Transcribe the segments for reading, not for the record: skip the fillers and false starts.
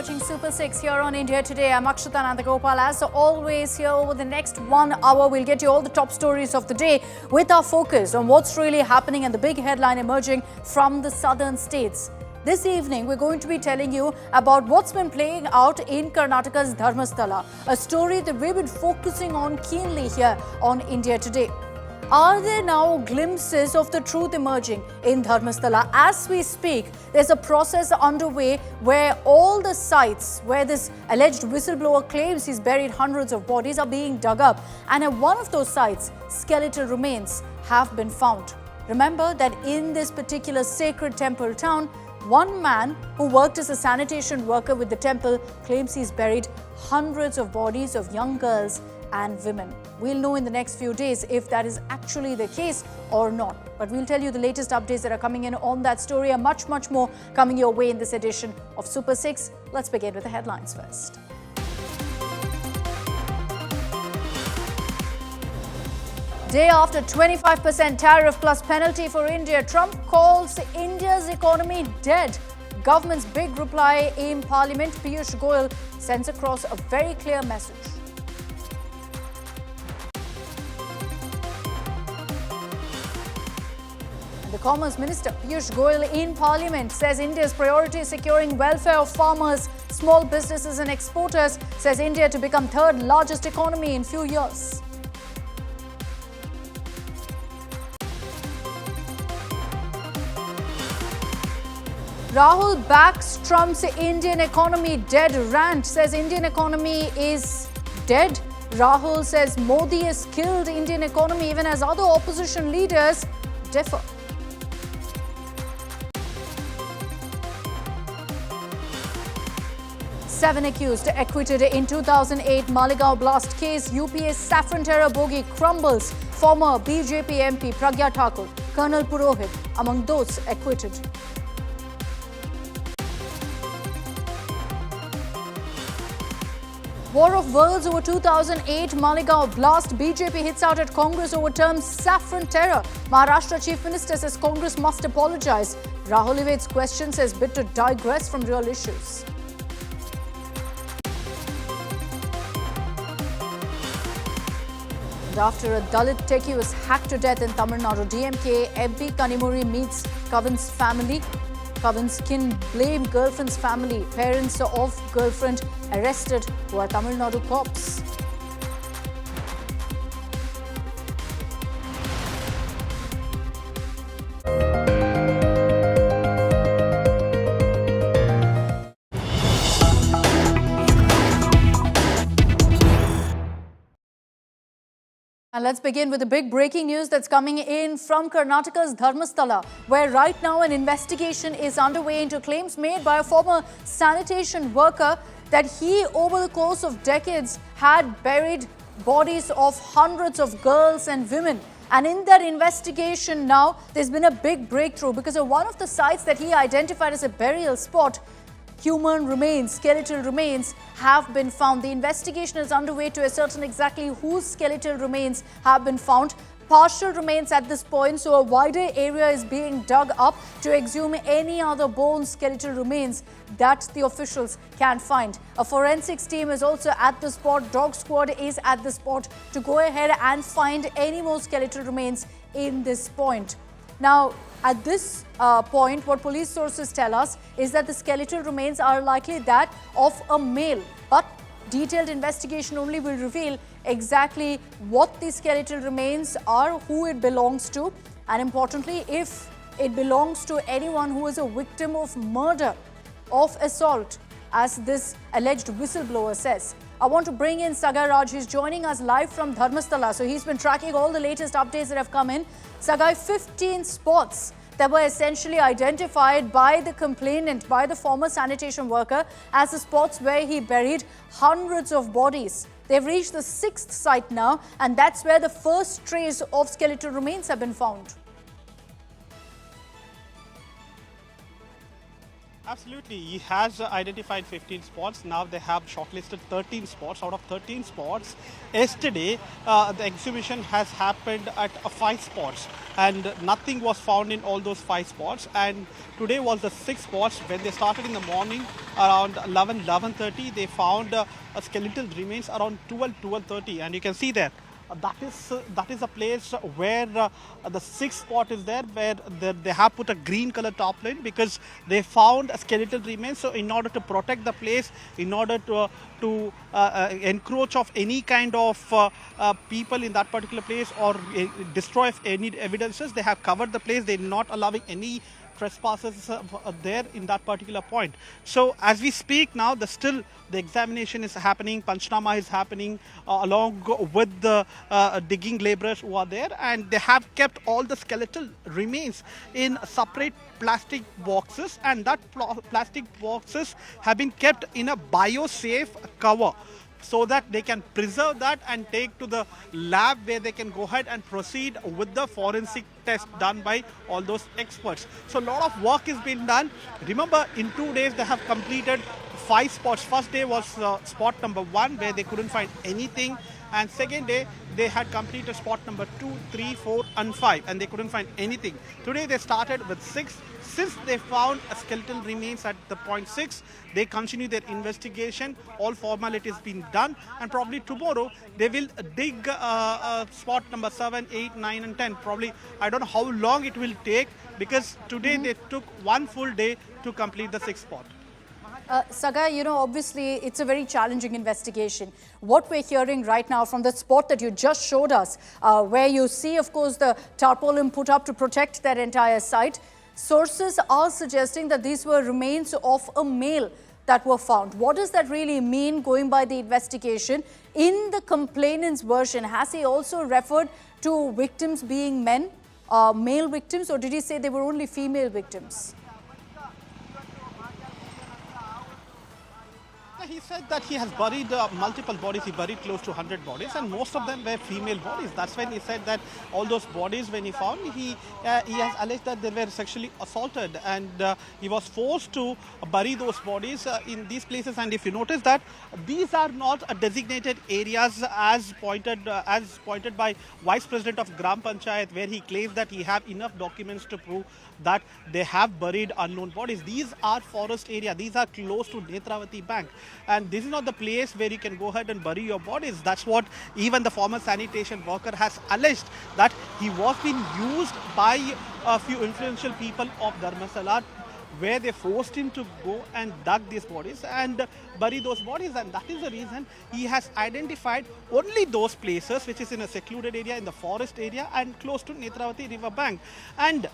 watching Super 6 here on India Today. I'm Akshita Nandagopal. As always, here over the next 1 hour, we'll get you all the top stories of the day with our focus on what's really happening and the big headline emerging from the southern states. This evening, we're going to be telling you about what's been playing out in Karnataka's Dharmastala, a story that we've been focusing on keenly here on India Today. Are there now glimpses of the truth emerging in Dharmastala? As we speak, there's a process underway where all the sites where this alleged whistleblower claims he's buried hundreds of bodies are being dug up. And at one of those sites, skeletal remains have been found. Remember that in this particular sacred temple town, one man who worked as a sanitation worker with the temple claims he's buried hundreds of bodies of young girls and women. We'll know in the next few days if that is actually the case or not. But we'll tell you the latest updates that are coming in on that story and much more coming your way in this edition of Super 6. Let's begin with the headlines first. Day after 25% tariff plus penalty for India, Trump calls India's economy dead. Government's big reply in Parliament, Piyush Goyal sends across a very clear message. The Commerce Minister Piyush Goyal in Parliament says India's priority is securing welfare of farmers, small businesses and exporters, says India to become third largest economy in few years. Rahul backs Trump's Indian economy dead rant, says Indian economy is dead. Rahul says Modi has killed Indian economy even as other opposition leaders differ. Seven accused acquitted in 2008 Malegaon blast case. UP's Saffron terror bogey Crumbles, former BJP MP Pragya Thakur, Colonel Purohit among those acquitted. War of words over 2008 Malegaon blast. BJP hits out at Congress over term saffron terror. Maharashtra Chief Minister says Congress must apologize. Rahul evades questions, says bid to digress from real issues. And after a Dalit techie was hacked to death in Tamil Nadu, DMK MP Kanimuri meets Kavan's family. Kavan's kin blame girlfriend's family. Parents of girlfriend arrested who are Tamil Nadu cops. And let's begin with the big breaking news that's coming in from Karnataka's Dharmastala, where right now an investigation is underway into claims made by a former sanitation worker that he, over the course of decades, had buried bodies of hundreds of girls and women. And in that investigation now, there's been a big breakthrough because of one of the sites that he identified as a burial spot. Human remains, skeletal remains have been found. The investigation is underway to ascertain exactly whose skeletal remains have been found. Partial remains at this point, so a wider area is being dug up to exhume any other bone skeletal remains that the officials can find. A forensics team is also at the spot. Dog squad is at the spot to go ahead and find any more skeletal remains in this point. Now, at this point, what police sources tell us is that the skeletal remains are likely that of a male. But detailed investigation only will reveal exactly what the skeletal remains are, who it belongs to, and importantly, if it belongs to anyone who is a victim of murder, of assault, as this alleged whistleblower says. I want to bring in Sagai Raj. He's joining us live from Dharmastala. So he's been tracking all the latest updates that have come in. Sagai, 15 spots that were essentially identified by the complainant, by the former sanitation worker, as the spots where he buried hundreds of bodies. They've reached the 6th site now, and that's where the first trace of skeletal remains have been found. Absolutely. He has identified 15 spots. Now they have shortlisted 13 spots. Out of 13 spots, yesterday the exhibition has happened at 5 spots and nothing was found in all those 5 spots. And today was the 6 spots. When they started in the morning around 11:30, they found a skeletal remains around 12:30. And you can see there. That is a place where the 6th spot is there, where they have put a green color top line because they found a skeletal remains. So in order to protect the place, in order to encroach of any kind of people in that particular place or destroy any evidences, they have covered the place. They're not allowing any trespassers there in that particular point. So as we speak now, the examination is happening, Panchnama is happening along with the digging laborers who are there, and they have kept all the skeletal remains in separate plastic boxes, and that plastic boxes have been kept in a biosafe cover, so that they can preserve that and take to the lab where they can go ahead and proceed with the forensic test done by all those experts. So a lot of work is being done. Remember, in 2 days they have completed 5 spots. First day was spot number 1 where they couldn't find anything, and second day they had completed spot number 2, 3, 4 and 5 and they couldn't find anything. Today they started with 6. Since they found a skeletal remains at the point 6, they continue their investigation. All formalities been done, and probably tomorrow they will dig spot number 7, 8, 9 and 10. Probably, I don't know how long it will take, because today they took 1 full day to complete the 6th spot. Saga, you know, obviously it's a very challenging investigation. What we're hearing right now from the spot that you just showed us, where you see, of course, the tarpaulin put up to protect that entire site, sources are suggesting that these were remains of a male that were found. What does that really mean, going by the investigation? In the complainant's version, has he also referred to victims being men, male victims, or did he say they were only female victims? He said that he has buried multiple bodies. He buried close to 100 bodies, and most of them were female bodies. That's when he said that all those bodies, when he found, he has alleged that they were sexually assaulted, and he was forced to bury those bodies in these places. And if you notice that these are not designated areas as pointed by Vice President of Gram Panchayat, where he claims that he have enough documents to prove that they have buried unknown bodies. These are forest area. These are close to Netravati Bank. And this is not the place where you can go ahead and bury your bodies. That's what even the former sanitation worker has alleged, that he was being used by a few influential people of Dharmastala, where they forced him to go and dug these bodies and bury those bodies. And that is the reason he has identified only those places which is in a secluded area, in the forest area and close to Netravati river bank. And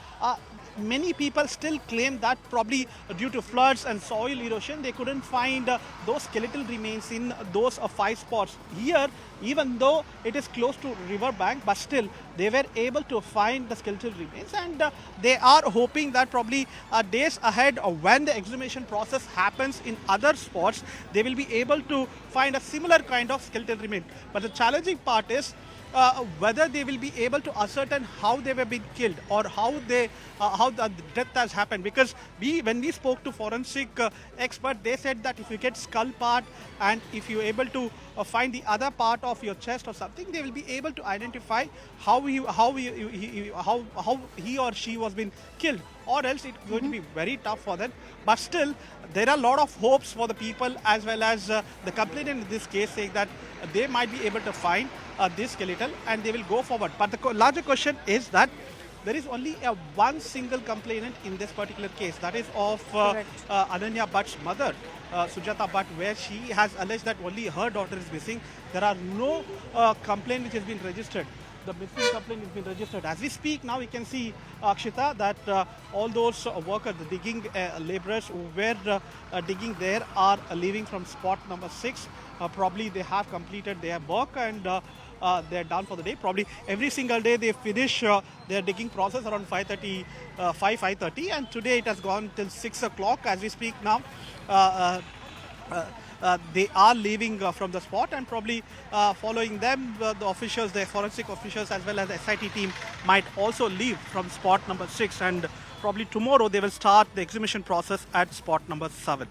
many people still claim that probably due to floods and soil erosion, they couldn't find those skeletal remains in those 5 spots. Here, even though it is close to river bank, but still they were able to find the skeletal remains, and they are hoping that probably days ahead, when the exhumation process happens in other spots, they will be able to find a similar kind of skeletal remain. But the challenging part is whether they will be able to ascertain how they were being killed, or how the death has happened. Because when we spoke to forensic expert, they said that if you get skull part and if you're able to find the other part of your chest or something, they will be able to identify how he or she was being killed, or else it's going to be very tough for them. But still, there are a lot of hopes for the people, as well as the complainant in this case, saying that they might be able to find this skeletal and they will go forward. But the larger question is that there is only one single complainant in this particular case, that is of Ananya Bhatt's mother, Sujata Bhatt, where she has alleged that only her daughter is missing. There are no complaint which has been registered. The missing complaint has been registered. As we speak now, we can see, Akshita, that all those workers, the digging laborers who were digging there, are leaving from spot number 6. Probably they have completed their work and they're done for the day. Probably every single day they finish their digging process around 5:30, and today it has gone till 6 o'clock. As we speak now, they are leaving from the spot, and probably following them, the officials, the forensic officials, as well as the SIT team might also leave from spot number 6. And Probably tomorrow they will start the exhumation process at spot number 7.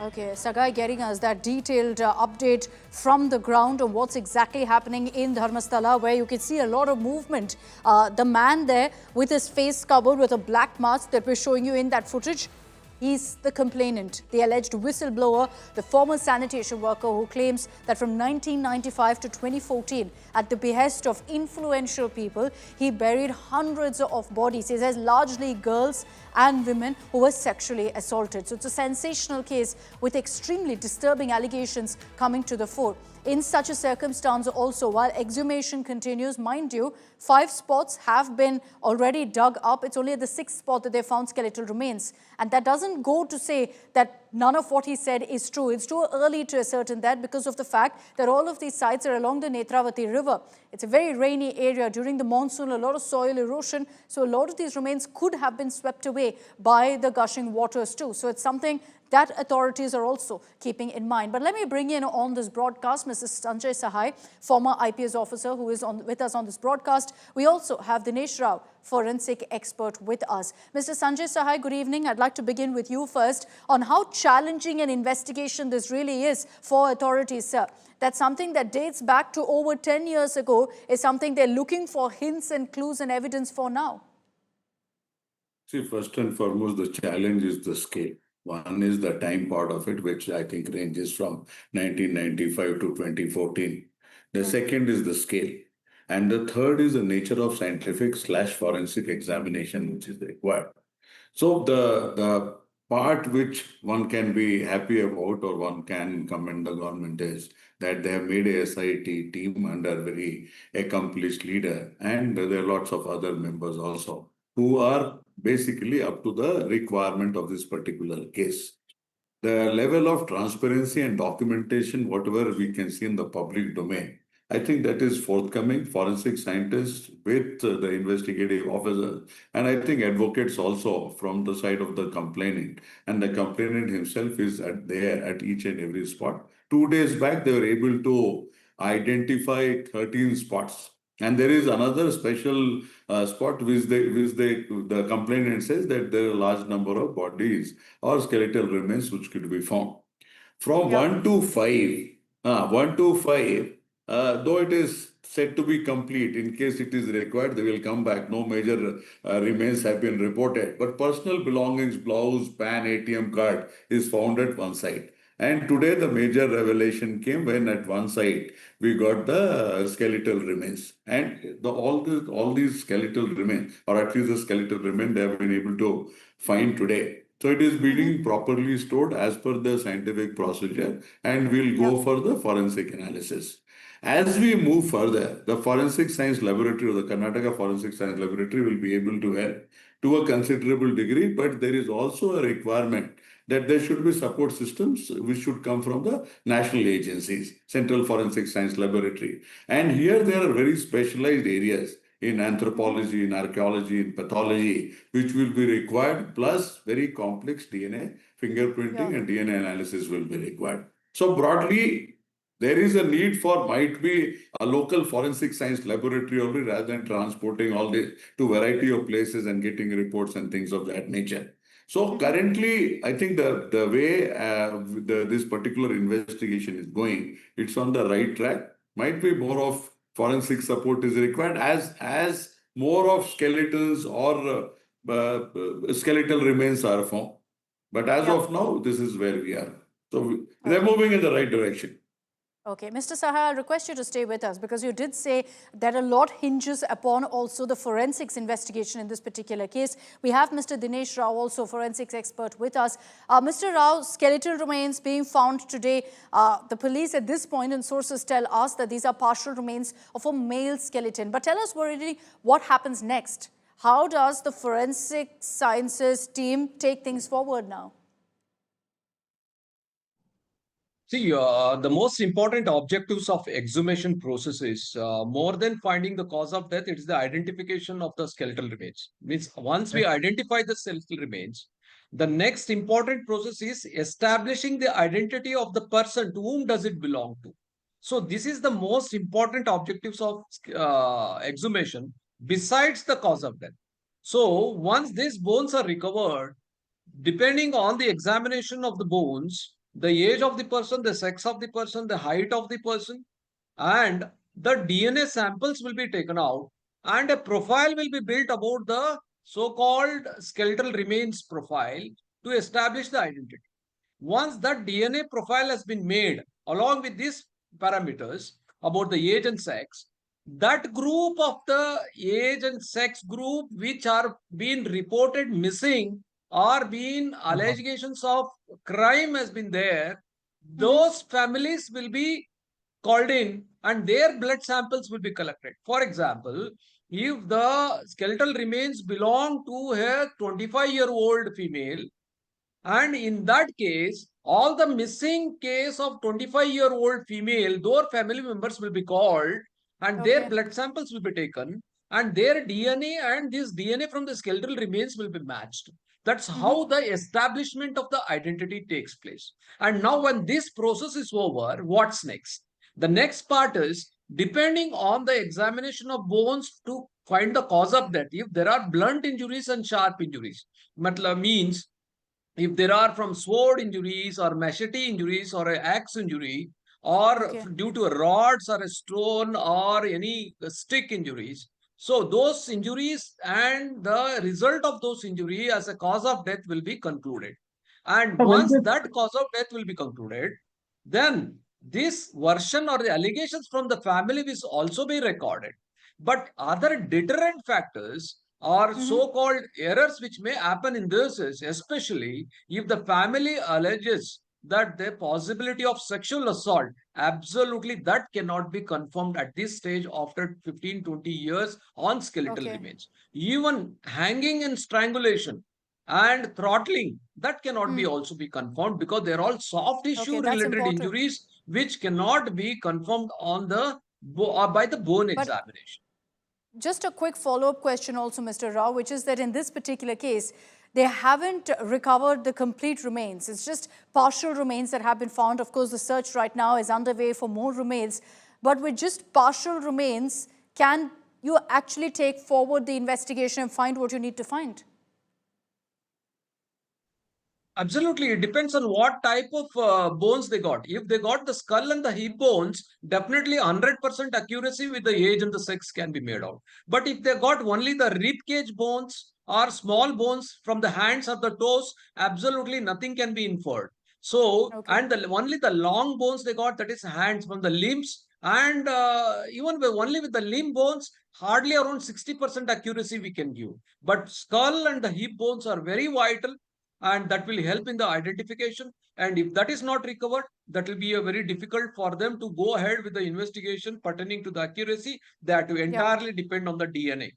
Okay, Sagai getting us that detailed update from the ground on what's exactly happening in Dharmastala, where you can see a lot of movement. The man there with his face covered with a black mask that we're showing you in that footage, he's the complainant, the alleged whistleblower, the former sanitation worker who claims that from 1995 to 2014, at the behest of influential people, he buried hundreds of bodies. He says largely girls and women who were sexually assaulted. So it's a sensational case with extremely disturbing allegations coming to the fore. In such a circumstance also, while exhumation continues, mind you, 5 spots have been already dug up. It's only at the 6th spot that they found skeletal remains. And that doesn't go to say that none of what he said is true. It's too early to ascertain that because of the fact that all of these sites are along the Netravati river. It's a very rainy area during the monsoon, a lot of soil erosion. So a lot of these remains could have been swept away by the gushing waters too. So it's something that authorities are also keeping in mind. But let me bring in on this broadcast Mrs. Sanjay Sahai, former IPS officer who is with us on this broadcast. We also have Dinesh Rao, forensic expert, with us. Mr. Sanjay Sahai, good evening. I'd like to begin with you first on how challenging an investigation this really is for authorities, sir. That something that dates back to over 10 years ago is something they're looking for hints and clues and evidence for now. See, first and foremost, the challenge is the scale. One is the time part of it, which I think ranges from 1995 to 2014. The second is the scale. And the third is the nature of scientific/forensic examination, which is required. So the part which one can be happy about or one can commend the government is that they have made a SIT team under a very accomplished leader. And there are lots of other members also who are basically up to the requirement of this particular case. The level of transparency and documentation, whatever we can see in the public domain, I think that is forthcoming. Forensic scientists with the investigative officers, and I think advocates also from the side of the complainant. And the complainant himself is there at each and every spot. 2 days back, they were able to identify 13 spots. And there is another special spot which the complainant says that there are a large number of bodies or skeletal remains which could be found. From 1 to 5, though it is said to be complete, in case it is required, they will come back. No major remains have been reported. But personal belongings, blouse, PAN, ATM card is found at one site. And today the major revelation came when at one site we got the skeletal remains. And all these skeletal remains, or at least the skeletal remain, they have been able to find today. So it is being properly stored as per the scientific procedure, and we'll go for the forensic analysis. As we move further, the Forensic Science Laboratory or the Karnataka Forensic Science Laboratory will be able to help to a considerable degree, but there is also a requirement that there should be support systems which should come from the national agencies, Central Forensic Science Laboratory. And here there are very specialized areas in anthropology, in archaeology, in pathology, which will be required, plus very complex DNA, fingerprinting and DNA analysis will be required. So broadly, there is a need for might be a local forensic science laboratory only rather than transporting all this to variety of places and getting reports and things of that nature. So currently, I think the way this particular investigation is going, it's on the right track. Might be more of forensic support is required as more of skeletons or skeletal remains are found. But as of now, this is where we are. So they're moving in the right direction. Okay, Mr. Sahai, I request you to stay with us because you did say that a lot hinges upon also the forensics investigation in this particular case. We have Mr. Dinesh Rao, also forensics expert, with us. Mr. Rao, skeletal remains being found today. The police at this point, and sources tell us that these are partial remains of a male skeleton. But tell us really what happens next. How does the forensic sciences team take things forward now? See, the most important objectives of exhumation process is more than finding the cause of death, it is the identification of the skeletal remains. Means once we identify the skeletal remains, the next important process is establishing the identity of the person to whom does it belong to. So this is the most important objectives of exhumation besides the cause of death. So once these bones are recovered, depending on the examination of the bones, the age of the person, the sex of the person, the height of the person, and the DNA samples will be taken out, and a profile will be built about the so-called skeletal remains profile to establish the identity. Once that DNA profile has been made along with these parameters about the age and sex, that group of the age and sex group which are being reported missing or being allegations of crime has been there, those families will be called in and their blood samples will be collected. For example, if the skeletal remains belong to a 25-year-old female, and in that case, all the missing case of 25-year-old female, their family members will be called and their Okay. blood samples will be taken and their DNA and this DNA from the skeletal remains will be matched. That's how the establishment of the identity takes place. And now when this process is over, what's next? The next part is depending on the examination of bones to find the cause of death. If there are blunt injuries and sharp injuries, means if there are from sword injuries or machete injuries or an axe injury or Okay. due to rods or a stone or any stick injuries, so those injuries and the result of those injury as a cause of death will be concluded. And So when once this that cause of death will be concluded, then this version or the allegations from the family will also be recorded. But other deterrent factors or so-called errors which may happen in this is especially if the family alleges that the possibility of sexual assault, absolutely that cannot be confirmed at this stage after 15-20 years on skeletal Okay. remains. Even hanging and strangulation and throttling, that cannot be also be confirmed because they're all soft tissue Okay, that's related important. injuries which cannot be confirmed on the by the bone But examination. just a quick follow-up question also, Mr. Rao, which is that in this particular case, they haven't recovered the complete remains. It's just partial remains that have been found. Of course, the search right now is underway for more remains. But with just partial remains, can you actually take forward the investigation and find what you need to find? Absolutely, it depends on what type of bones they got. If they got the skull and the hip bones, definitely 100% accuracy with the age and the sex can be made out. But if they got only the rib cage bones or small bones from the hands or the toes, absolutely nothing can be inferred. So, Okay. and only the long bones they got, that is hands from the limbs, and even only with the limb bones, hardly around 60% accuracy we can give. But skull and the hip bones are very vital and that will help in the identification. And if that is not recovered, that will be a very difficult for them to go ahead with the investigation pertaining to the accuracy that will entirely depend on the DNA.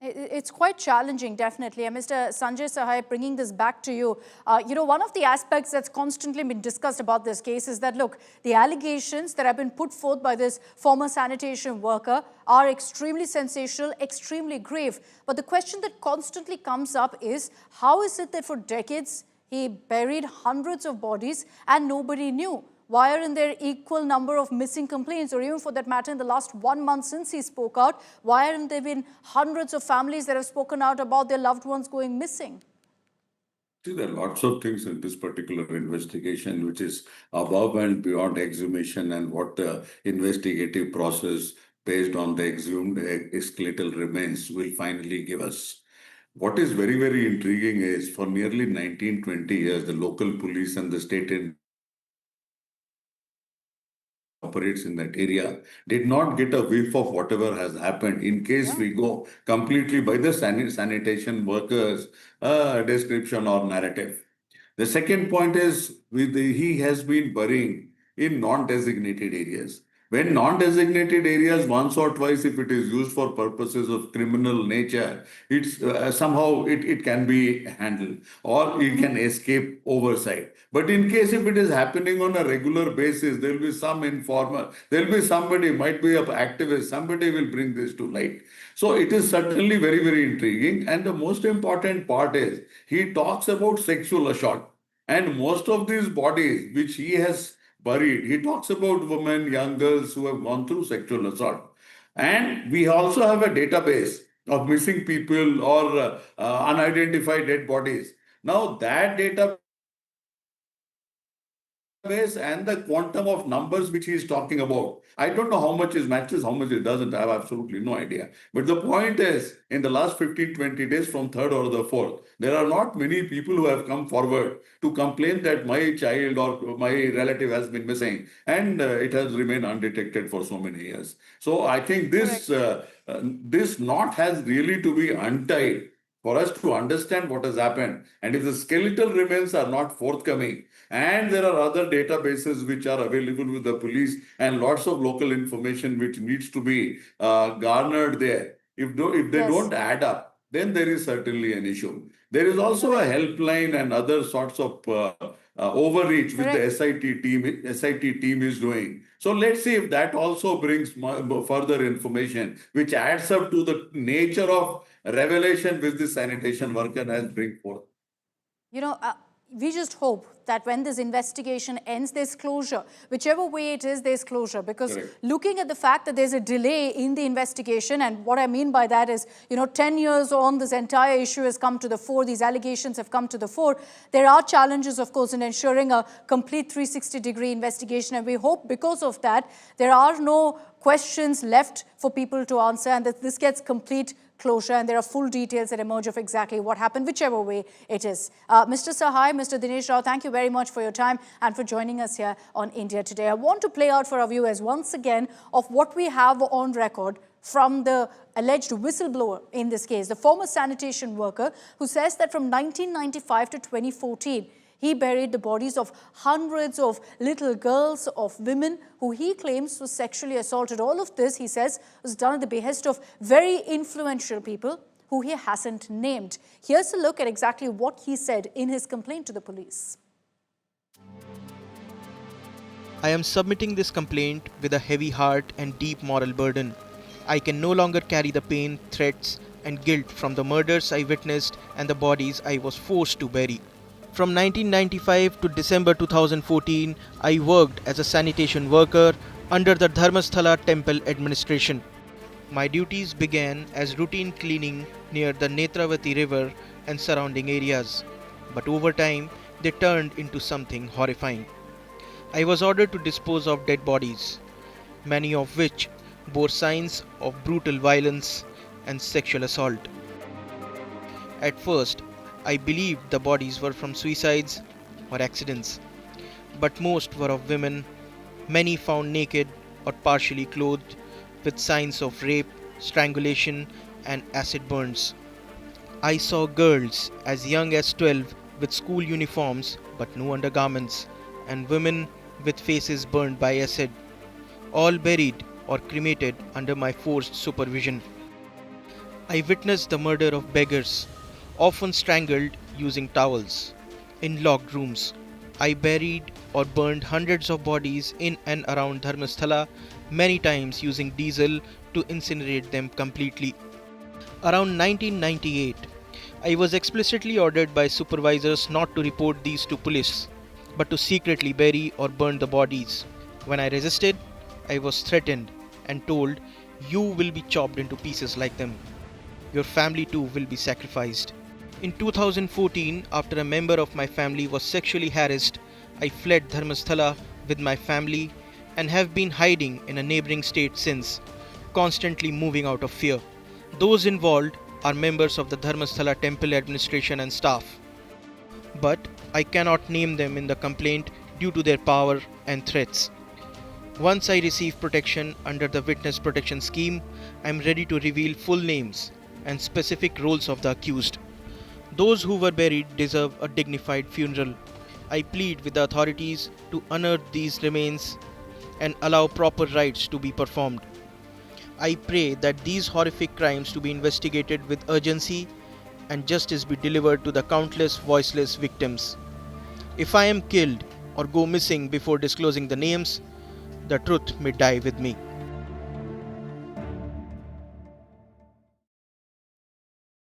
It's quite challenging, definitely. And Mr. Sanjay Sahai, bringing this back to you, one of the aspects that's constantly been discussed about this case is that, look, the allegations that have been put forth by this former sanitation worker are extremely sensational, extremely grave. But the question that constantly comes up is, how is it that for decades he buried hundreds of bodies and nobody knew? Why aren't there equal number of missing complaints, or even for that matter, in the last 1 month since he spoke out, why aren't there been hundreds of families that have spoken out about their loved ones going missing? See, there are lots of things in this particular investigation which is above and beyond exhumation and what the investigative process based on the exhumed skeletal remains will finally give us. What is very, very intriguing is for nearly 19-20 years, the local police and the state operates in that area did not get a whiff of whatever has happened in case we go completely by the sanitation workers description or narrative. The second point is he has been burying in non-designated areas. When non-designated areas, once or twice, if it is used for purposes of criminal nature, it's somehow it can be handled or it can escape oversight. But in case if it is happening on a regular basis, there will be some informer, there will be somebody, might be an activist, somebody will bring this to light. So it is certainly very, very intriguing. And the most important part is he talks about sexual assault. And most of these bodies which he has buried, he talks about women, young girls who have gone through sexual assault. And we also have a database of missing people or unidentified dead bodies. Now that data and the quantum of numbers which he is talking about. I don't know how much is matches, how much it doesn't. I have absolutely no idea. But the point is, in the last 15, 20 days from third or the fourth, there are not many people who have come forward to complain that my child or my relative has been missing, and it has remained undetected for so many years. So I think this knot has really to be untied for us to understand what has happened. And if the skeletal remains are not forthcoming, and there are other databases which are available with the police and lots of local information which needs to be garnered there, if they don't add up, then there is certainly an issue. There is also a helpline and other sorts of overreach which the SIT team is doing. So let's see if that also brings further information which adds up to the nature of revelation which the sanitation worker has bring forth. You know, we just hope that when this investigation ends, there's closure. Whichever way it is, there's closure. Because looking at the fact that there's a delay in the investigation, and what I mean by that is, 10 years on, this entire issue has come to the fore, these allegations have come to the fore. There are challenges, of course, in ensuring a complete 360-degree investigation, and we hope because of that, there are no questions left for people to answer, and that this gets complete closure, and there are full details that emerge of exactly what happened, whichever way it is. Mr. Sahai, Mr. Dinesh Rao, thank you very much for your time and for joining us here on India Today. I want to play out for our viewers once again of what we have on record from the alleged whistleblower in this case, the former sanitation worker who says that from 1995 to 2014, he buried the bodies of hundreds of little girls, of women who he claims was sexually assaulted. All of this, he says, was done at the behest of very influential people who he hasn't named. Here's a look at exactly what he said in his complaint to the police. I am submitting this complaint with a heavy heart and deep moral burden. I can no longer carry the pain, threats, and guilt from the murders I witnessed and the bodies I was forced to bury. From 1995 to December 2014, I worked as a sanitation worker under the Dharmastala temple administration. My duties began as routine cleaning near the Netravati river and surrounding areas, but over time they turned into something horrifying. I was ordered to dispose of dead bodies, many of which bore signs of brutal violence and sexual assault. At first, I believed the bodies were from suicides or accidents, but most were of women, many found naked or partially clothed, with signs of rape, strangulation, and acid burns. I saw girls as young as 12 with school uniforms but no undergarments, and women with faces burned by acid, all buried or cremated under my forced supervision. I witnessed the murder of beggars, often strangled using towels, in locked rooms. I buried or burned hundreds of bodies in and around Dharmastala, many times using diesel to incinerate them completely. Around 1998, I was explicitly ordered by supervisors not to report these to police, but to secretly bury or burn the bodies. When I resisted, I was threatened and told, "You will be chopped into pieces like them. Your family too will be sacrificed." In 2014, after a member of my family was sexually harassed, I fled Dharmasthala with my family and have been hiding in a neighboring state since, constantly moving out of fear. Those involved are members of the Dharmasthala temple administration and staff, but I cannot name them in the complaint due to their power and threats. Once I receive protection under the Witness Protection Scheme, I am ready to reveal full names and specific roles of the accused. Those who were buried deserve a dignified funeral. I plead with the authorities to unearth these remains and allow proper rites to be performed. I pray that these horrific crimes to be investigated with urgency and justice be delivered to the countless voiceless victims. If I am killed or go missing before disclosing the names, the truth may die with me.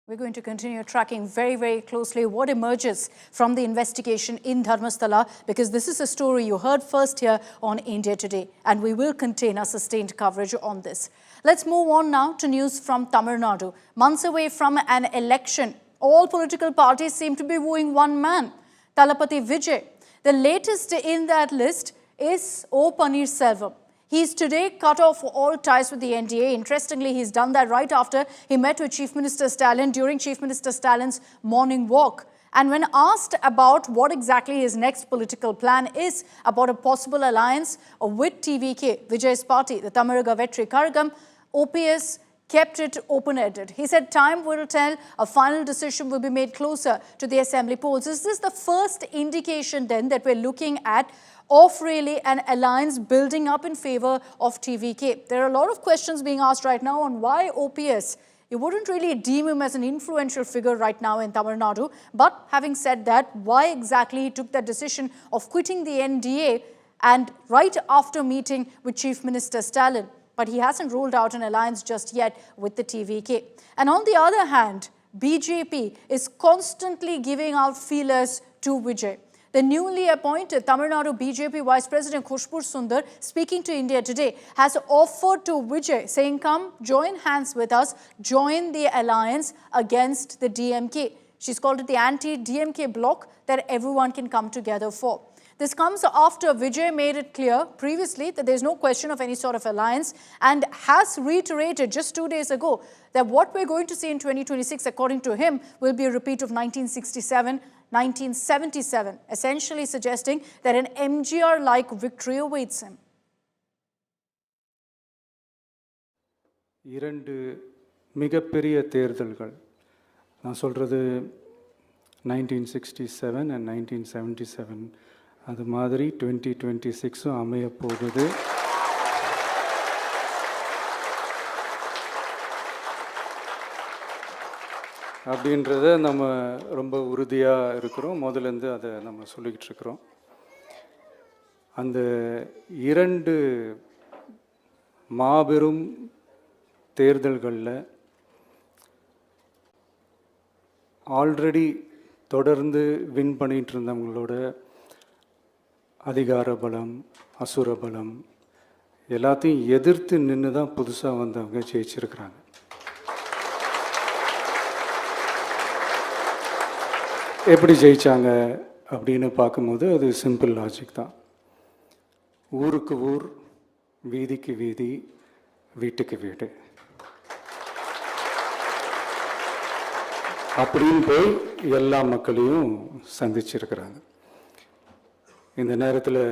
We're going to continue tracking very, very closely what emerges from the investigation in Dharmastala, because this is a story you heard first here on India Today, and we will contain a sustained coverage on this. Let's move on now to news from Tamil Nadu. Months away from an election, all political parties seem to be wooing one man, Talapati Vijay. The latest in that list is Panneerselvam. He's today cut off all ties with the NDA. Interestingly, he's done that right after he met with Chief Minister Stalin during Chief Minister Stalin's morning walk. And when asked about what exactly his next political plan is about a possible alliance with TVK, Vijay's party, the Tamaraga Vetri Karagam, OPS kept it open-ended. He said time will tell, a final decision will be made closer to the assembly polls. Is this the first indication then that we're looking at of really an alliance building up in favor of TVK? There are a lot of questions being asked right now on why OPS. You wouldn't really deem him as an influential figure right now in Tamil Nadu. But having said that, why exactly he took that decision of quitting the NDA and right after meeting with Chief Minister Stalin? But he hasn't ruled out an alliance just yet with the TVK. And on the other hand, BJP is constantly giving out feelers to Vijay. The newly appointed Tamil Nadu BJP Vice President Khushbu Sundar, speaking to India Today, has offered to Vijay, saying, come, join hands with us, join the alliance against the DMK. She's called it the anti-DMK bloc that everyone can come together for. This comes after Vijay made it clear previously that there's no question of any sort of alliance, and has reiterated just 2 days ago that what we're going to see in 2026, according to him, will be a repeat of 1967, 1977, essentially suggesting that an MGR-like victory awaits him. இரண்டு மிகப்பெரிய தேர்தல்கள் நான் சொல்றது 1967 and 1977 அது மாதிரி 2026 அமைய போகுது. அப்படின்றத நம்ம ரொம்ப உறுதியாக இருக்கிறோம். முதலேருந்து அதை நம்ம சொல்லிக்கிட்டு இருக்கிறோம். அந்த இரண்டு மாபெரும் தேர்தல்களில் ஆல்ரெடி தொடர்ந்து வின் பண்ணிகிட்டு இருந்தவங்களோட அதிகார பலம், அசுர பலம் எல்லாத்தையும் எதிர்த்து நின்று தான் புதுசாக வந்தவங்க ஜெயிச்சிருக்கிறாங்க. எப்படி ஜெயித்தாங்க அப்படின்னு பார்க்கும்போது அது சிம்பிள் லாஜிக் தான். ஊருக்கு ஊர், வீதிக்கு வீதி, வீட்டுக்கு வீடு அப்படின்னு போய் எல்லா மக்களையும் சந்திச்சிருக்கிறாங்க. இந்த நேரத்தில்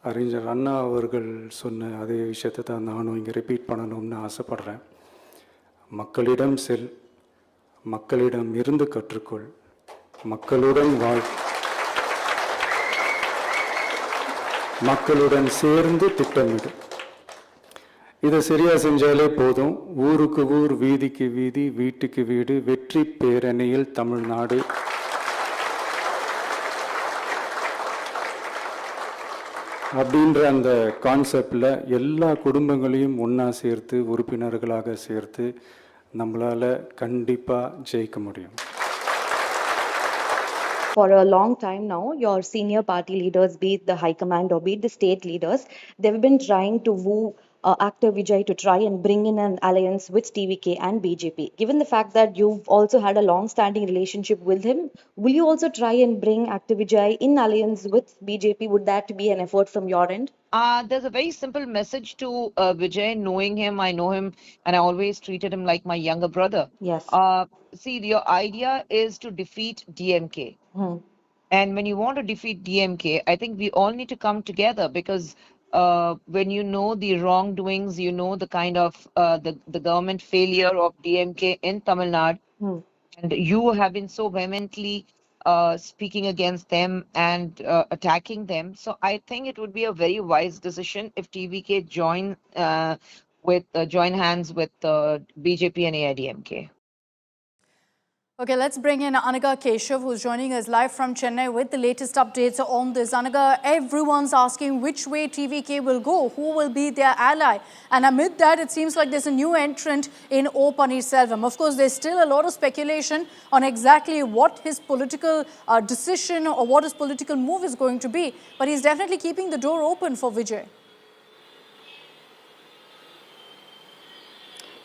அறிஞர் அண்ணா அவர்கள் சொன்ன அதே விஷயத்தை தான் நானும் இங்கே ரிப்பீட் பண்ணணும்னு ஆசைப்படுறேன். மக்களிடம் செல், மக்களிடம் இருந்து கற்றுக்கொள், மக்களுடன் வாழ், மக்களுடன் சேர்ந்து திட்டமிடு. இதை சரியாக செஞ்சாலே போதும். ஊருக்கு ஊர், வீதிக்கு வீதி, வீட்டுக்கு வீடு, வெற்றி பேரணியில் தமிழ்நாடு. அப்படின்ற அந்த கான்செப்டில் எல்லா குடும்பங்களையும் ஒன்றா சேர்த்து, உறுப்பினர்களாக சேர்த்து நம்மளால் கண்டிப்பாக ஜெயிக்க முடியும். For a long time now, your senior party leaders, be it the high command or be it the state leaders, they've been trying to woo actor Vijay to try and bring in an alliance with TVK and BJP. Given the fact that you've also had a long-standing relationship with him, will you also try and bring actor Vijay in alliance with BJP? Would that be an effort from your end? There's a very simple message to Vijay. Knowing him, I know him, and I always treated him like my younger brother. Yes. See, your idea is to defeat DMK. And when you want to defeat DMK, I think we all need to come together, because when you know the wrongdoings, you know the kind of the government failure of DMK in Tamil Nadu, and you have been so vehemently speaking against them and attacking them. So I think it would be a very wise decision if TVK join hands with BJP and AIDMK. Okay, let's bring in Anaga Keshav, who's joining us live from Chennai with the latest updates on this. Anaga, everyone's asking which way TVK will go, who will be their ally. And amid that, it seems like there's a new entrant in O. Panneerselvam. Of course, there's still a lot of speculation on exactly what his political decision or what his political move is going to be. But he's definitely keeping the door open for Vijay.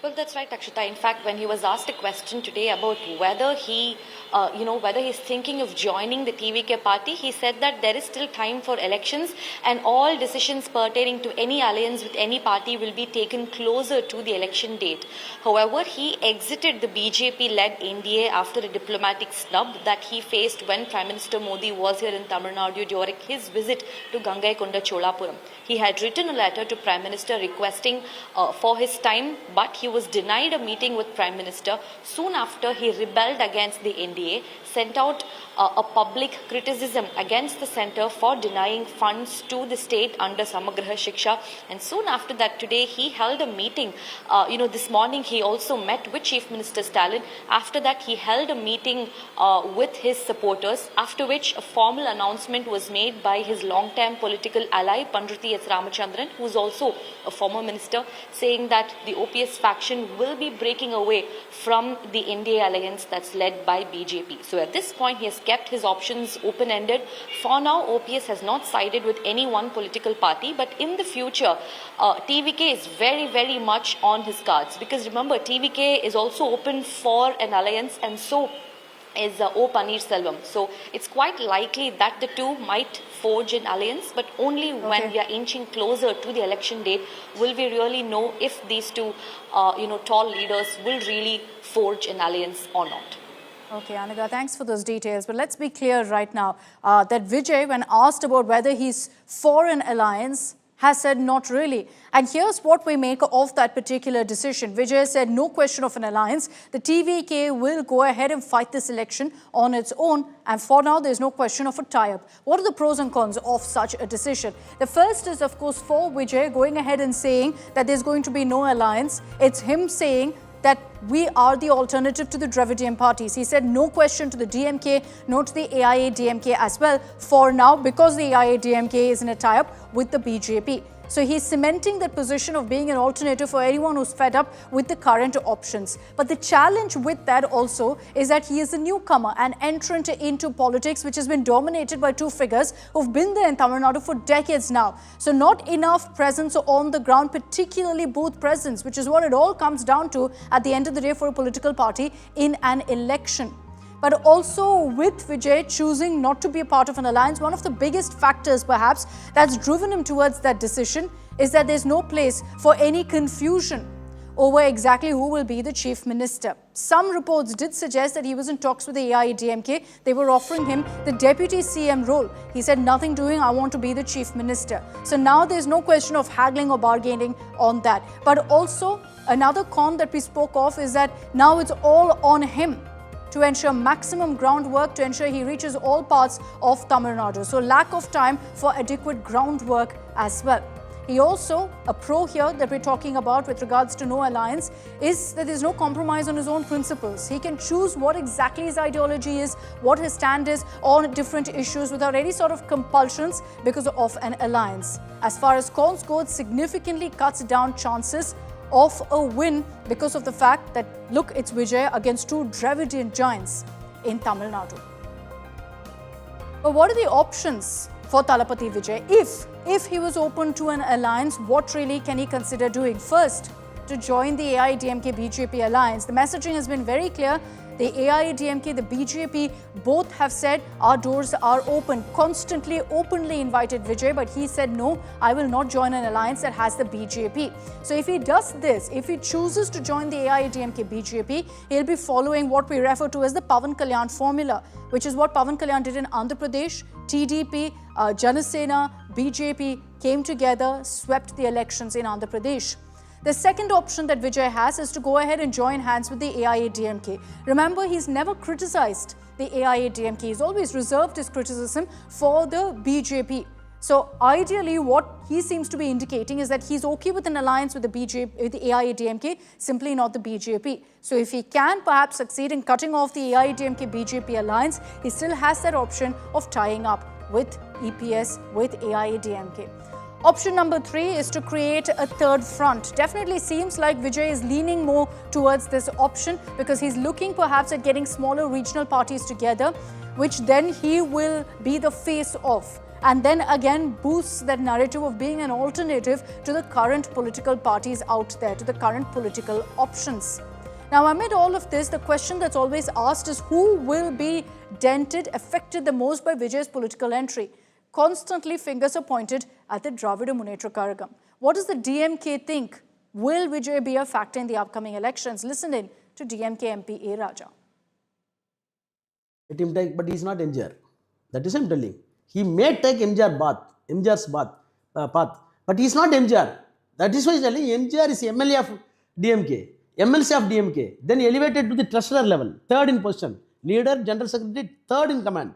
Well, that's right, Akshita. In fact, when he was asked a question today about whether he, whether he's thinking of joining the TVK party, he said that there is still time for elections and all decisions pertaining to any alliance with any party will be taken closer to the election date. However, he exited the BJP-led NDA after a diplomatic snub that he faced when Prime Minister Modi was here in Tamil Nadu during his visit to Gangaikonda Cholapuram. He had written a letter to Prime Minister requesting for his time, but he was denied a meeting with Prime Minister. Soon after, he rebelled against the NDA, sent out a public criticism against the centre for denying funds to the state under Samagraha Shiksha. And soon after that, today, he held a meeting. This morning, he also met with Chief Minister Stalin. After that, he held a meeting with his supporters, after which a formal announcement was made by his long-term political ally, Pandruti S. Ramachandran, who is also a former minister, saying that the OPS faction will be breaking away from the NDA alliance that's led by BJP. So at this point, he has kept his options open-ended. For now, OPS has not sided with any one political party, but in the future, TVK is very, very much on his cards. Because remember, TVK is also open for an alliance, and so is O. Panneerselvam. So it's quite likely that the two might forge an alliance, but only when we are inching closer to the election date will we really know if these two, tall leaders will really forge an alliance or not. Okay, Anaga, thanks for those details. But let's be clear right now that Vijay, when asked about whether he's for an alliance, has said not really. And here's what we make of that particular decision. Vijay said no question of an alliance. The TVK will go ahead and fight this election on its own. And for now, there's no question of a tie-up. What are the pros and cons of such a decision? The first is, of course, for Vijay going ahead and saying that there's going to be no alliance. It's him saying that we are the alternative to the Dravidian parties. He said no question to the DMK, no to the AIA-DMK as well for now, because the AIA-DMK is in a tie-up with the BJP. So he's cementing that position of being an alternative for anyone who's fed up with the current options. But the challenge with that also is that he is a newcomer, an entrant into politics, which has been dominated by two figures who've been there in Tamil Nadu for decades now. So not enough presence on the ground, particularly booth presence, which is what it all comes down to at the end of the day for a political party in an election. But also with Vijay choosing not to be a part of an alliance, one of the biggest factors perhaps that's driven him towards that decision is that there's no place for any confusion over exactly who will be the chief minister. Some reports did suggest that he was in talks with the AIA-DMK. They were offering him the deputy CM role. He said, nothing doing, I want to be the chief minister. So now there's no question of haggling or bargaining on that. But also another con that we spoke of is that now it's all on him to ensure maximum groundwork, to ensure he reaches all parts of Tamil Nadu. So lack of time for adequate groundwork as well. He also, a pro here that we're talking about with regards to no alliance, is that there's no compromise on his own principles. He can choose what exactly his ideology is, what his stand is on different issues without any sort of compulsions because of an alliance. As far as cons go, it significantly cuts down chances of a win because of the fact that, look, it's Vijay against two Dravidian giants in Tamil Nadu. But what are the options for Thalapathy Vijay? If he was open to an alliance, what really can he consider doing? First, to join the AIA-DMK-BJP alliance. The messaging has been very clear. The AIA-DMK, the BJP, both have said our doors are open, constantly, openly invited Vijay, but he said no, I will not join an alliance that has the BJP. So if he does this, if he chooses to join the AIA-DMK-BJP, he'll be following what we refer to as the Pawan Kalyan formula, which is what Pawan Kalyan did in Andhra Pradesh. TDP, Janasena, BJP came together, swept the elections in Andhra Pradesh. The second option that Vijay has is to go ahead and join hands with the AIA-DMK. Remember, he's never criticized the AIA-DMK. He's always reserved his criticism for the BJP. So ideally, what he seems to be indicating is that he's okay with an alliance with the BJP, with the AIADMK, simply not the BJP. So if he can perhaps succeed in cutting off the AIADMK-BJP alliance, he still has that option of tying up with EPS, with AIADMK. Option number 3 is to create a third front. Definitely seems like Vijay is leaning more towards this option because he's looking perhaps at getting smaller regional parties together, which then he will be the face of, and then again boosts that narrative of being an alternative to the current political parties out there, to the current political options. Now, amid all of this, the question that's always asked is who will be dented, affected the most by Vijay's political entry? Constantly fingers are pointed at the Dravida Munnetra Kazhagam. What does the DMK think? Will Vijay be a factor in the upcoming elections? Listen in to DMK MP A. Raja. Let him take, but he is not MJR. That is I'm telling. He may take MJR's path, but he is not MJR. That is why he's telling MJR is MLA of DMK, MLC of DMK, then elevated to the treasurer level, third in position, leader, general secretary, third in command.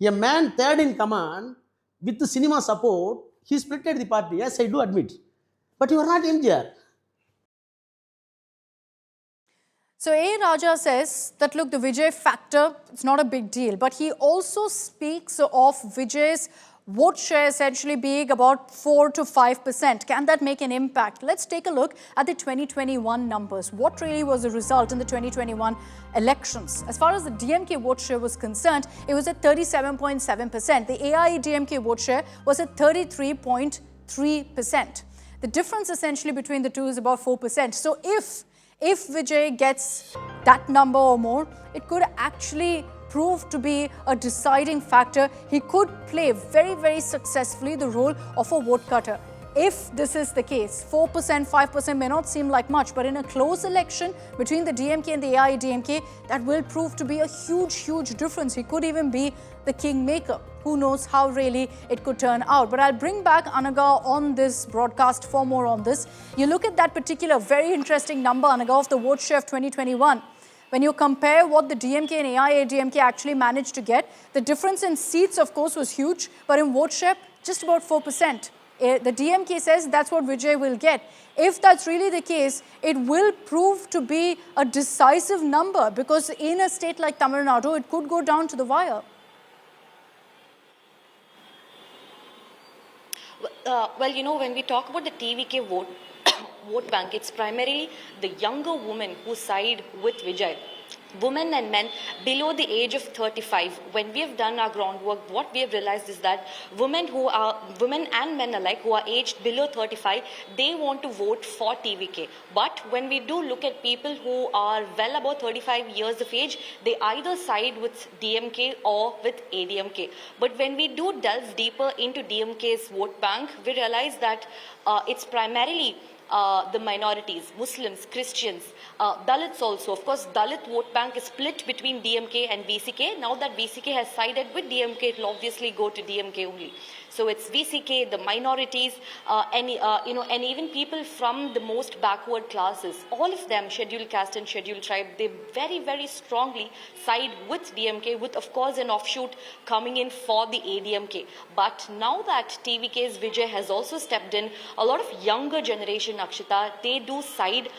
A man third in command with the cinema support, he splitted the party. Yes, I do admit, but you are not MJR. So A. Raja says that, look, the Vijay factor, it's not a big deal. But he also speaks of Vijay's vote share essentially being about 4 to 5%. Can that make an impact? Let's take a look at the 2021 numbers. What really was the result in the 2021 elections? As far as the DMK vote share was concerned, it was at 37.7%. The AIADMK vote share was at 33.3%. The difference essentially between the two is about 4%. So if Vijay gets that number or more, it could actually prove to be a deciding factor. He could play very, very successfully the role of a vote cutter. If this is the case, 4%, 5% may not seem like much, but in a close election between the DMK and the AIADMK, that will prove to be a huge, huge difference. He could even be the kingmaker. Who knows how really it could turn out. But I'll bring back Anaga on this broadcast for more on this. You look at that particular very interesting number, Anaga, of the vote share of 2021. When you compare what the DMK and AIADMK actually managed to get, the difference in seats, of course, was huge, but in vote share, just about 4%. The DMK says that's what Vijay will get. If that's really the case, it will prove to be a decisive number because in a state like Tamil Nadu, it could go down to the wire. Well, you know, when we talk about the TVK vote bank, it's primarily the younger women who side with Vijay. Women and men below the age of 35. When we have done our groundwork, what we have realized is that women and men alike who are aged below 35, they want to vote for TVK. But when we do look at people who are well above 35 years of age, they either side with DMK or with ADMK. But when we do delve deeper into DMK's vote bank, we realize that it's primarily the minorities, Muslims, Christians, Dalits also. Of course, Dalit vote bank is split between DMK and VCK. Now that VCK has sided with DMK, it will obviously go to DMK only. So it's VCK, the minorities, and even people from the most backward classes. All of them, scheduled caste and scheduled tribe, they very, very strongly side with DMK, with of course an offshoot coming in for the ADMK. But now that TVK's Vijay has also stepped in, a lot of younger generation, Akshita, they do side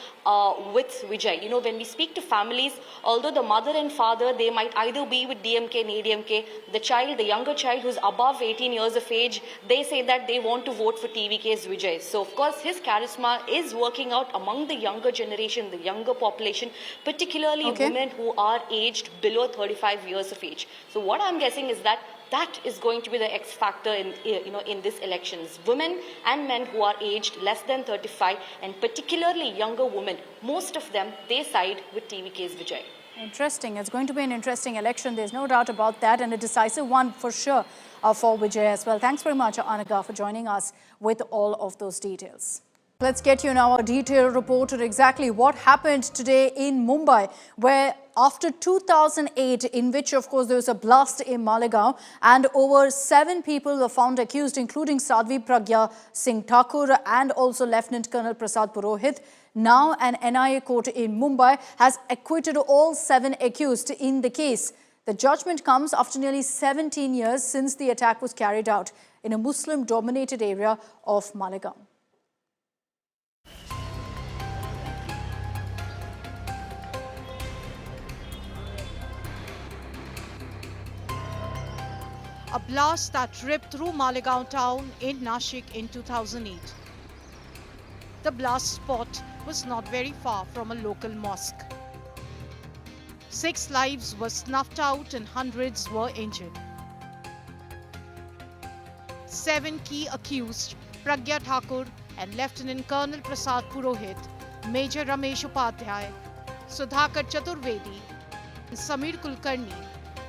with Vijay. You know, when we speak to families, although the mother and father, they might either be with DMK and ADMK, the child, the younger child who's above 18 years of age, they say that they want to vote for TVK's Vijay. So, of course, his charisma is working out among the younger generation, the younger population, particularly women who are aged below 35 years of age. So, what I'm guessing is that that is going to be the X factor in this elections. Women and men who are aged less than 35, and particularly younger women, most of them, they side with TVK's Vijay. Interesting. It's going to be an interesting election. There's no doubt about that, and a decisive one for sure for Vijay as well. Thanks very much, Anaga, for joining us with all of those details. Let's get you now a detailed report on exactly what happened today in Mumbai, where after 2008, in which, of course, there was a blast in Malegaon, and over 7 people were found accused, including Sadhvi Pragya Singh Thakur and also Lieutenant Colonel Prasad Purohit. Now, an NIA court in Mumbai has acquitted all 7 accused in the case. The judgment comes after nearly 17 years since the attack was carried out. in a Muslim-dominated area of Malegaon. A blast that ripped through Malegaon town in Nashik in 2008. The blast spot was not very far from a local mosque. 6 lives were snuffed out and hundreds were injured. 7 key accused, Pragya Thakur and Lieutenant Colonel Prasad Purohit, Major Ramesh Upadhyay, Sudhakar Chaturvedi, Sameer Kulkarni,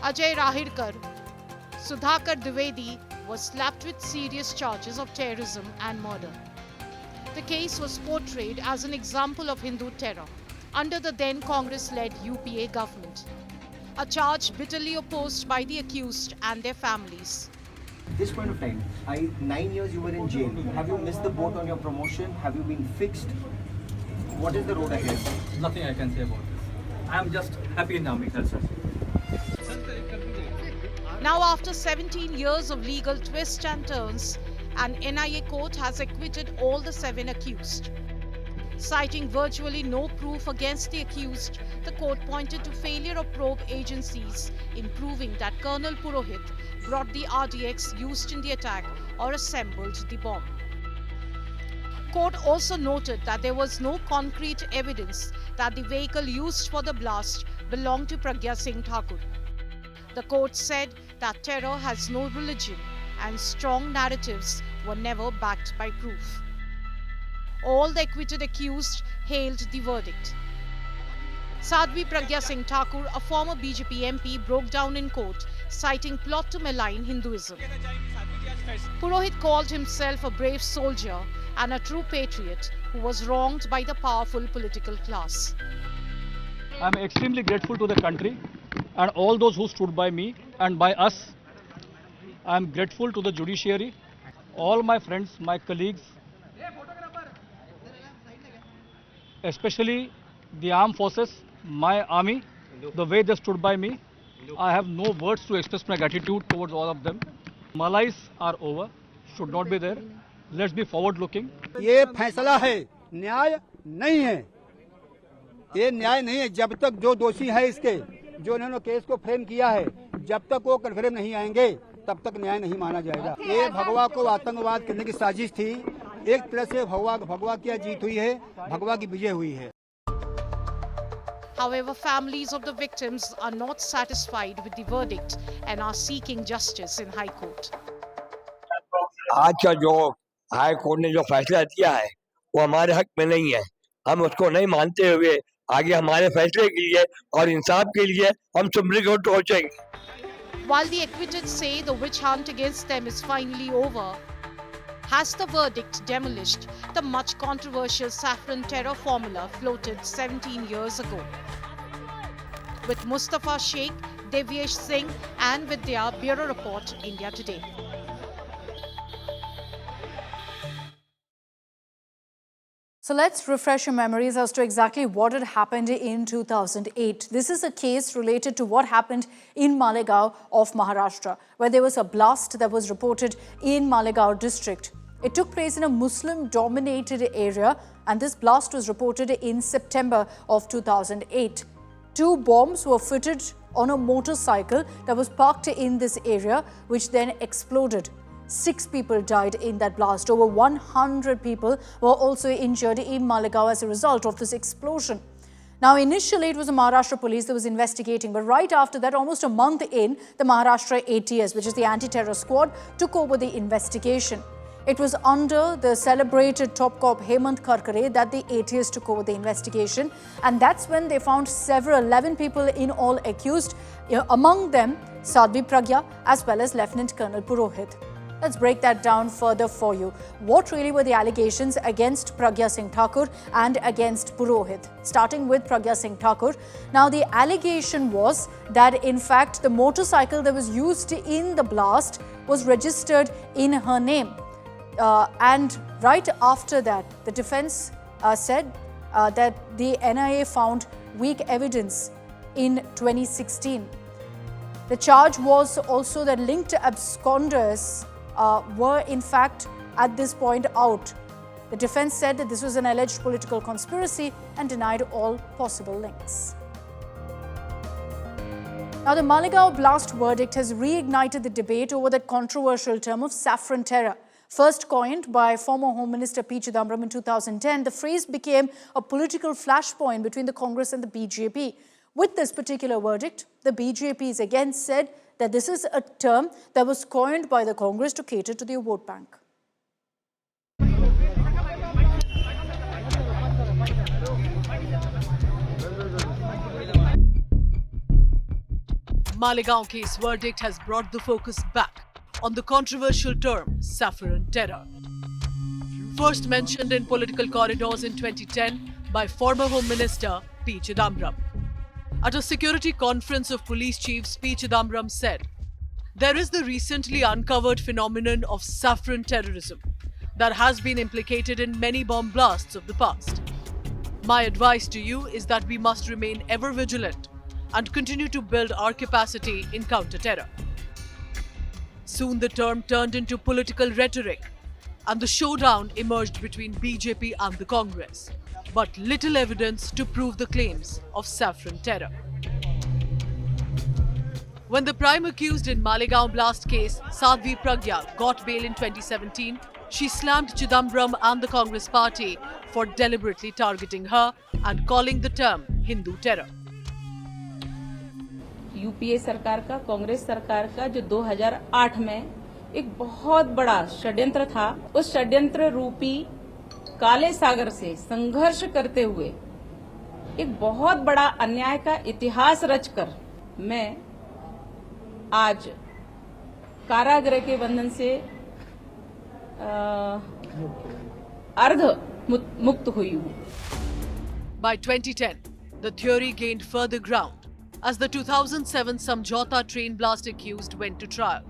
Ajay Rahirkar, Sudhakar Dwivedi was slapped with serious charges of terrorism and murder. The case was portrayed as an example of Hindu terror under the then Congress-led UPA government, a charge bitterly opposed by the accused and their families. At this point of time, 9 years you were in jail. Have you missed the boat on your promotion? Have you been fixed? What is the road ahead? Nothing I can say about this. I am just happy in the army, that's it. Now, after 17 years of legal twists and turns, an NIA court has acquitted all the 7 accused. Citing virtually no proof against the accused, the court pointed to failure of probe agencies in proving that Colonel Purohit brought the RDX used in the attack or assembled the bomb. Court also noted that there was no concrete evidence that the vehicle used for the blast belonged to Pragya Singh Thakur. The court said that terror has no religion and strong narratives were never backed by proof. All the acquitted accused hailed the verdict. Sadhvi Pragya Singh Thakur, a former BJP MP, broke down in court, citing plot to malign Hinduism. Purohit called himself a brave soldier and a true patriot who was wronged by the powerful political class. I am extremely grateful to the country and all those who stood by me and by us. I am grateful to the judiciary, all my friends, my colleagues, especially the armed forces, my army, the way they stood by me. I have no words to express my gratitude towards all of them. Malais are over, should not be there. Let's be forward looking. ये फैसला है, न्याय नहीं है. ये न्याय नहीं है. जब तक जो दोषी है इसके, जो इन्होंने केस को फ्रेम किया है, जब तक वो कन्फर्म नहीं आएंगे, तब तक न्याय नहीं माना जाएगा. ये भगवा को आतंकवाद करने की साजिश थी. एक तरह से भगवा की जीत हुई है, भगवा की विजय हुई है. However, families of the victims are not satisfied with the verdict and are seeking justice in High Court. आज का जो हाई कोर्ट ने जो फैसला दिया है वो हमारे हक में नहीं है. हम उसको नहीं मानते हुए आगे हमारे फैसले के लिए और इंसाफ के लिए हम सुप्रीम कोर्ट पहुंचेंगे. While the acquitted say the witch hunt against them is finally over, has the verdict demolished the much controversial Saffron terror formula floated 17 years ago? With Mustafa Sheikh, Devyesh Singh and Vidya, Bureau Report, India Today. So let's refresh your memories as to exactly what had happened in 2008. This is a case related to what happened in Malegaon of Maharashtra, where there was a blast that was reported in Malegaon district. It took place in a Muslim-dominated area, and this blast was reported in September of 2008. 2 bombs were fitted on a motorcycle that was parked in this area, which then exploded. 6 people died in that blast. Over 100 people were also injured in Malegaon as a result of this explosion. Now, initially, it was the Maharashtra police that was investigating, but right after that, almost a month in, the Maharashtra ATS, which is the anti-terror squad, took over the investigation. It was under the celebrated top cop Hemant Karkare that the ATS took over the investigation, and that's when they found 11 people in all accused, among them Sadhvi Pragya as well as Lieutenant Colonel Purohit. Let's break that down further for you. What really were the allegations against Pragya Singh Thakur and against Purohit? Starting with Pragya Singh Thakur. Now, the allegation was that, in fact, the motorcycle that was used in the blast was registered in her name. And right after that, the defense said that the NIA found weak evidence in 2016. The charge was also that linked absconders were in fact at this point out. The defense said that this was an alleged political conspiracy and denied all possible links. Now, the Malegaon blast verdict has reignited the debate over that controversial term of saffron terror. First coined by former Home Minister P. Chidambaram in 2010, the phrase became a political flashpoint between the Congress and the BJP. With this particular verdict, the BJP has again said that this is a term that was coined by the Congress to cater to their vote bank. Malegaon case verdict has brought the focus back on the controversial term saffron terror. First mentioned in political corridors in 2010 by former Home Minister P. Chidambaram. At a security conference of police chiefs, P. Chidambaram said, "There is the recently uncovered phenomenon of saffron terrorism that has been implicated in many bomb blasts of the past. My advice to you is that we must remain ever vigilant and continue to build our capacity in counter-terror." Soon the term turned into political rhetoric and the showdown emerged between BJP and the Congress, but little evidence to prove the claims of saffron terror. When the prime accused in Malegaon blast case, Sadhvi Pragya, got bail in 2017, she slammed Chidambaram and the Congress party for deliberately targeting her and calling the term Hindu terror. UPA सरकार का, कांग्रेस सरकार का जो 2008 में एक बहुत बड़ा षड्यंत्र था, उस षड्यंत्र रूपी काले सागर से संघर्ष करते हुए एक बहुत बड़ा अन्याय का इतिहास रचकर मैं आज कारागृह के बंधन से अर्ध मुक्त हुई हूँ. By 2010, the theory gained further ground as the 2007 Samjhauta train blast accused went to trial.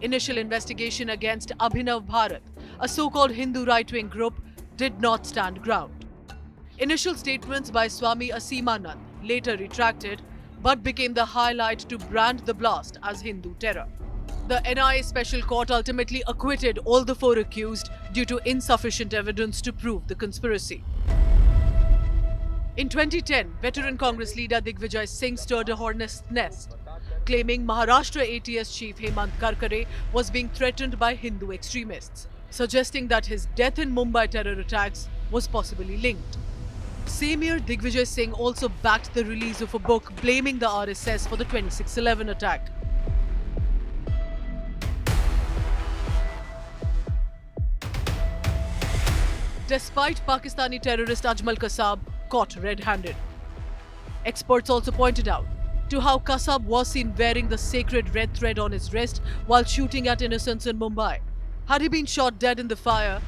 Initial investigation against Abhinav Bharat, a so-called Hindu right-wing group, did not stand ground. Initial statements by Swami Asimanand later retracted but became the highlight to brand the blast as Hindu terror. The NIA Special Court ultimately acquitted all the four accused due to insufficient evidence to prove the conspiracy. In 2010, veteran Congress leader Vijay stirred a hornet's nest, claiming Maharashtra ATS chief Hemant Karkare was being threatened by Hindu extremists, suggesting that his death in Mumbai terror attacks was possibly linked. Same year, Digvijay Singh also backed the release of a book blaming the RSS for the 26/11 attack. Despite Pakistani terrorist Ajmal Kasab caught red-handed. Experts also pointed out to how Kasab was seen wearing the sacred red thread on his wrist while shooting at innocents in Mumbai. Had he been shot dead in the fire,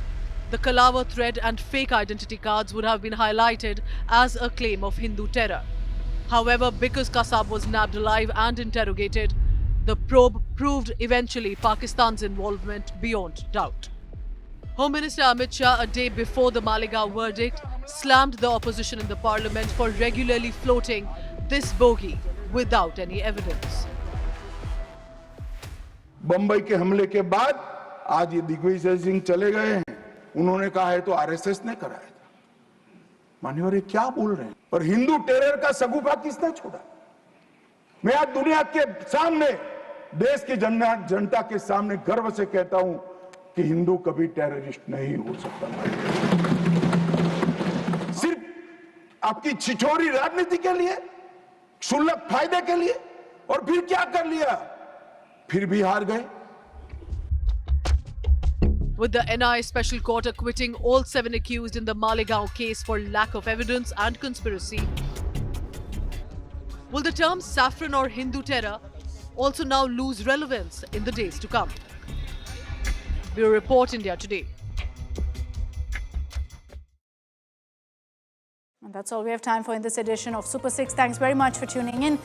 the Kalava thread and fake identity cards would have been highlighted as a claim of Hindu terror. However, because Kasab was nabbed alive and interrogated, the probe proved eventually Pakistan's involvement beyond doubt. Home Minister Amit Shah, a day before the Malegaon verdict, slammed the opposition in the parliament for regularly floating this bogey without any evidence. Bombay के हमले के बाद आज ये दिग्विजय सिंह चले गए हैं. उन्होंने कहा है तो आरएसएस ने कराया था. मान्यवर ये क्या बोल रहे हैं? और हिंदू टेरर का सगुफा किसने छोड़ा? मैं आज दुनिया के सामने, देश की जनता के सामने गर्व से कहता हूं कि हिंदू कभी टेररिस्ट नहीं हो सकता. सिर्फ आपकी छिछोरी राजनीति के लिए, क्षुल्लक फायदे के लिए, और फिर क्या कर लिया? फिर भी हार गए. With the NIA Special Court acquitting all 7 accused in the Malegaon case for lack of evidence and conspiracy, will the term saffron or Hindu terror also now lose relevance in the days to come? Bureau Report, India Today. And that's all we have time for in this edition of Super 6. Thanks very much for tuning in.